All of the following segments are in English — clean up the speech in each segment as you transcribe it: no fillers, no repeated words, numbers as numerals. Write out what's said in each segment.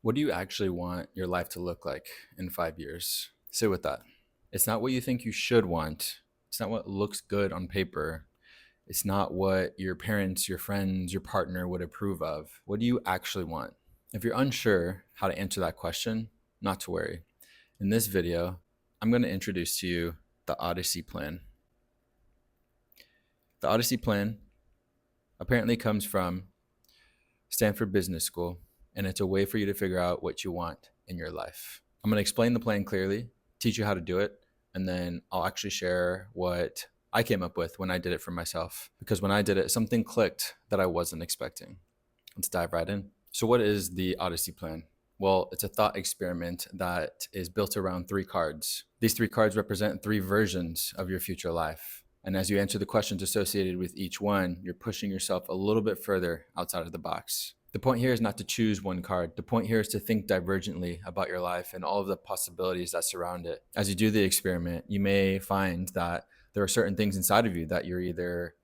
What do you actually want your life to look like in 5 years? Sit with that. It's not what you think you should want. It's not what looks good on paper. It's not what your parents, your friends, your partner would approve of. What do you actually want? If you're unsure how to answer that question, not to worry. In this video, I'm going to introduce to you the Odyssey Plan. The Odyssey Plan apparently comes from Stanford Business School, and it's a way for you to figure out what you want in your life. I'm going to explain the plan clearly, teach you how to do it, and then I'll actually share what I came up with when I did it for myself. Because when I did it, something clicked that I wasn't expecting. Let's dive right in. So, what is the Odyssey Plan? Well, it's a thought experiment that is built around 3 cards. These 3 cards represent 3 versions of your future life. And as you answer the questions associated with each one, you're pushing yourself a little bit further outside of the box. The point here is not to choose one card. The point here is to think divergently about your life and all of the possibilities that surround it. As you do the experiment, you may find that there are certain things inside of you that you're either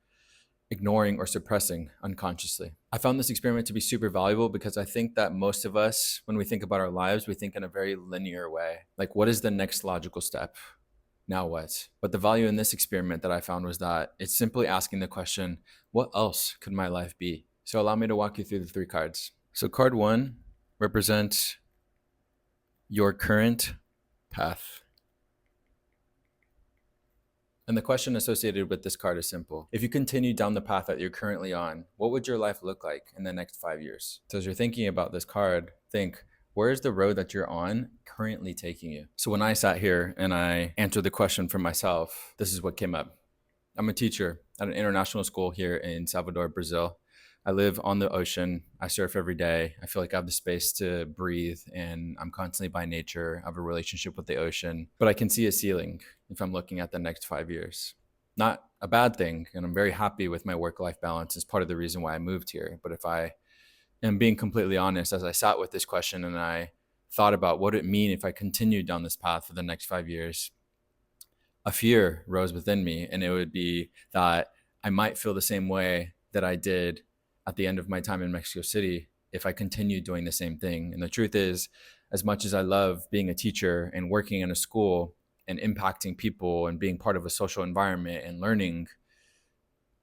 ignoring or suppressing unconsciously. I found this experiment to be super valuable because I think that most of us, when we think about our lives, we think in a very linear way. Like, what is the next logical step? Now what? But the value in this experiment that I found was that it's simply asking the question, what else could my life be? So allow me to walk you through the 3 cards. So card 1 represents your current path. And the question associated with this card is simple. If you continue down the path that you're currently on, what would your life look like in the next 5 years? So as you're thinking about this card, think, where is the road that you're on currently taking you? So when I sat here and I answered the question for myself, this is what came up. I'm a teacher at an international school here in Salvador, Brazil. I live on the ocean. I surf every day. I feel like I have the space to breathe, and I'm constantly by nature. I have a relationship with the ocean, but I can see a ceiling if I'm looking at the next 5 years. Not a bad thing, and I'm very happy with my work-life balance. It's part of the reason why I moved here. But if I am being completely honest, as I sat with this question and I thought about what it would mean if I continued down this path for the next 5 years, a fear rose within me, and it would be that I might feel the same way that I did at the end of my time in Mexico City if I continued doing the same thing. And the truth is, as much as I love being a teacher and working in a school and impacting people and being part of a social environment and learning,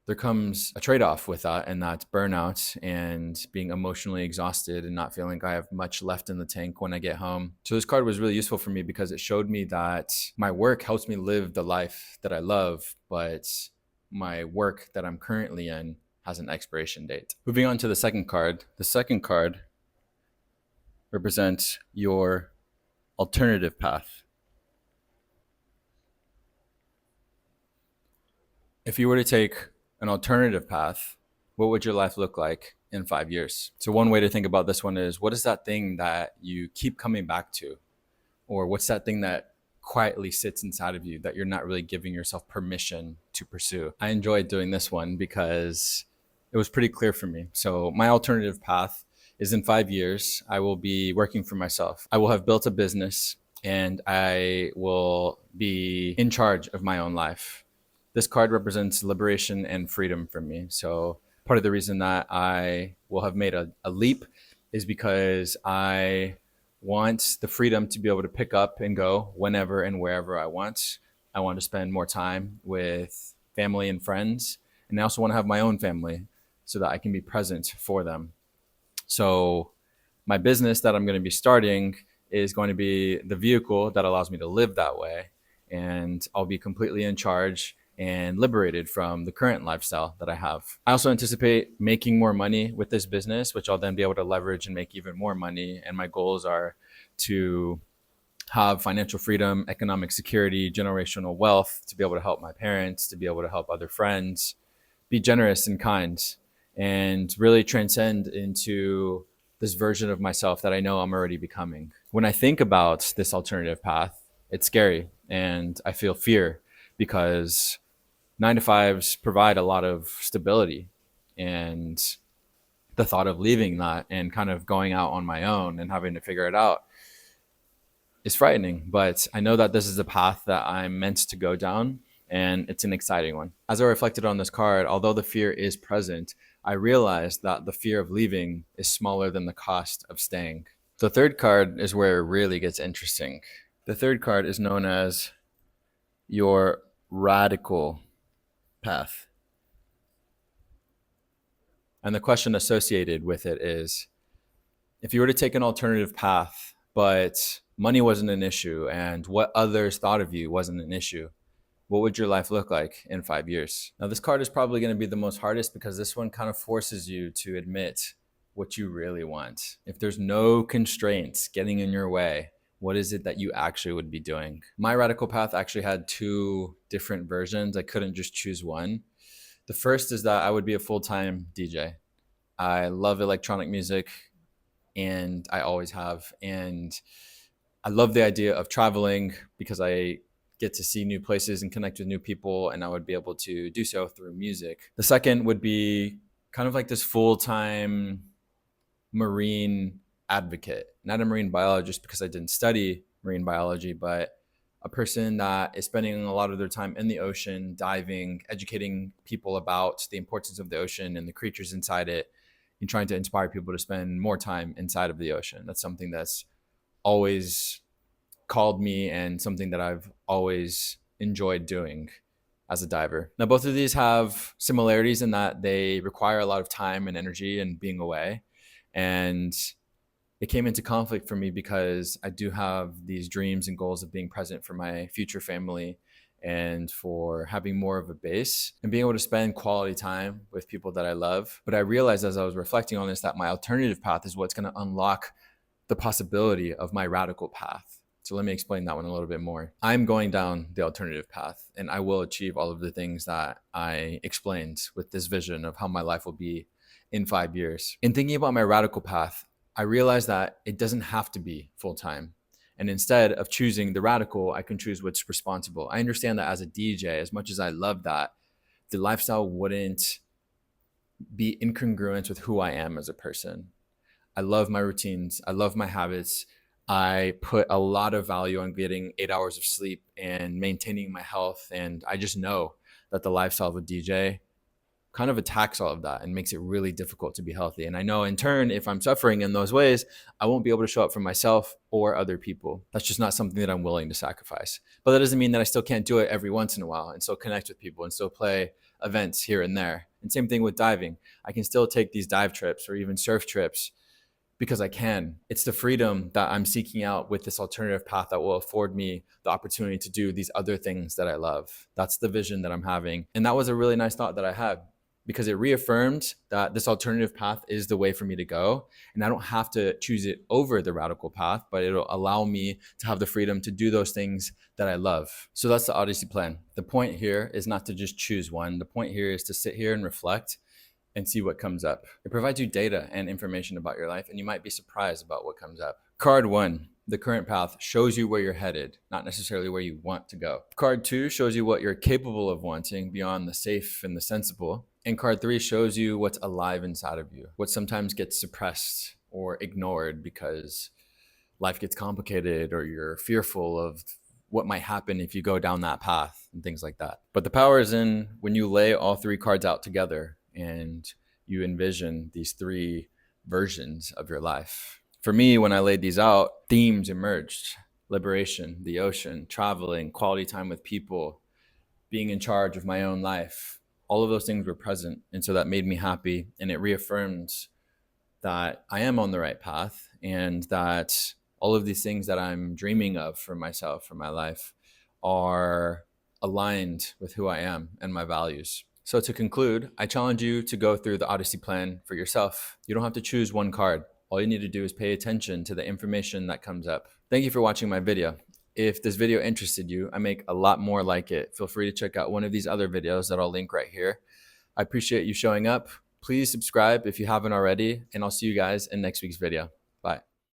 there comes a trade-off with that, and that's burnout and being emotionally exhausted and not feeling like I have much left in the tank when I get home. So this card was really useful for me because it showed me that my work helps me live the life that I love, but my work that I'm currently in has an expiration date. Moving on to the second card. The second card represents your alternative path. If you were to take an alternative path, what would your life look like in 5 years? So one way to think about this one is, what is that thing that you keep coming back to? Or what's that thing that quietly sits inside of you that you're not really giving yourself permission to pursue? I enjoyed doing this one because it was pretty clear for me. So my alternative path is in 5 years, I will be working for myself. I will have built a business and I will be in charge of my own life. This card represents liberation and freedom for me. So part of the reason that I will have made a leap is because I want the freedom to be able to pick up and go whenever and wherever I want. I want to spend more time with family and friends. And I also want to have my own family so that I can be present for them. So my business that I'm going to be starting is going to be the vehicle that allows me to live that way. And I'll be completely in charge and liberated from the current lifestyle that I have. I also anticipate making more money with this business, which I'll then be able to leverage and make even more money. And my goals are to have financial freedom, economic security, generational wealth, to be able to help my parents, to be able to help other friends, be generous and kind, and really transcend into this version of myself that I know I'm already becoming. When I think about this alternative path, it's scary and I feel fear because 9 to 5s provide a lot of stability, and the thought of leaving that and kind of going out on my own and having to figure it out is frightening. But I know that this is a path that I'm meant to go down, and it's an exciting one. As I reflected on this card, although the fear is present, I realized that the fear of leaving is smaller than the cost of staying. The third card is where it really gets interesting. The third card is known as your radical path. And the question associated with it is, if you were to take an alternative path, but money wasn't an issue and what others thought of you wasn't an issue, what would your life look like in 5 years? Now, this card is probably going to be the most hardest because this one kind of forces you to admit what you really want. If there's no constraints getting in your way, what is it that you actually would be doing? My radical path actually had two different versions. I couldn't just choose one. The first is that I would be a full-time DJ. I love electronic music, and I always have. And I love the idea of traveling because I get to see new places and connect with new people, and I would be able to do so through music. The second would be kind of like this full-time marine advocate, not a marine biologist because I didn't study marine biology, but a person that is spending a lot of their time in the ocean, diving, educating people about the importance of the ocean and the creatures inside it, and trying to inspire people to spend more time inside of the ocean. That's something that's always called me and something that I've always enjoyed doing as a diver. Now, both of these have similarities in that they require a lot of time and energy and being away. And it came into conflict for me because I do have these dreams and goals of being present for my future family and for having more of a base and being able to spend quality time with people that I love. But I realized as I was reflecting on this that my alternative path is what's going to unlock the possibility of my radical path. So let me explain that one a little bit more. I'm going down the alternative path and I will achieve all of the things that I explained with this vision of how my life will be in 5 years. In thinking about my radical path, I realized that it doesn't have to be full-time. And instead of choosing the radical, I can choose what's responsible. I understand that as a DJ, as much as I love that, the lifestyle wouldn't be incongruent with who I am as a person. I love my routines. I love my habits. I put a lot of value on getting 8 hours of sleep and maintaining my health. And I just know that the lifestyle of a DJ kind of attacks all of that and makes it really difficult to be healthy. And I know in turn, if I'm suffering in those ways, I won't be able to show up for myself or other people. That's just not something that I'm willing to sacrifice. But that doesn't mean that I still can't do it every once in a while and still connect with people and still play events here and there. And same thing with diving. I can still take these dive trips or even surf trips because I can. It's the freedom that I'm seeking out with this alternative path that will afford me the opportunity to do these other things that I love. That's the vision that I'm having. And that was a really nice thought that I had, because it reaffirmed that this alternative path is the way for me to go. And I don't have to choose it over the radical path, but it'll allow me to have the freedom to do those things that I love. So that's the Odyssey plan. The point here is not to just choose one. The point here is to sit here and reflect and see what comes up. It provides you data and information about your life, and you might be surprised about what comes up. Card 1, the current path, shows you where you're headed, not necessarily where you want to go. Card 2 shows you what you're capable of wanting beyond the safe and the sensible. And card 3 shows you what's alive inside of you, what sometimes gets suppressed or ignored because life gets complicated or you're fearful of what might happen if you go down that path and things like that. But the power is in when you lay all 3 cards out together and you envision these 3 versions of your life. For me, when I laid these out, themes emerged: liberation, the ocean, traveling, quality time with people, being in charge of my own life. All of those things were present. And so that made me happy. And it reaffirmed that I am on the right path and that all of these things that I'm dreaming of for myself, for my life, are aligned with who I am and my values. So to conclude, I challenge you to go through the Odyssey plan for yourself. You don't have to choose one card. All you need to do is pay attention to the information that comes up. Thank you for watching my video. If this video interested you, I make a lot more like it. Feel free to check out one of these other videos that I'll link right here. I appreciate you showing up. Please subscribe if you haven't already, and I'll see you guys in next week's video.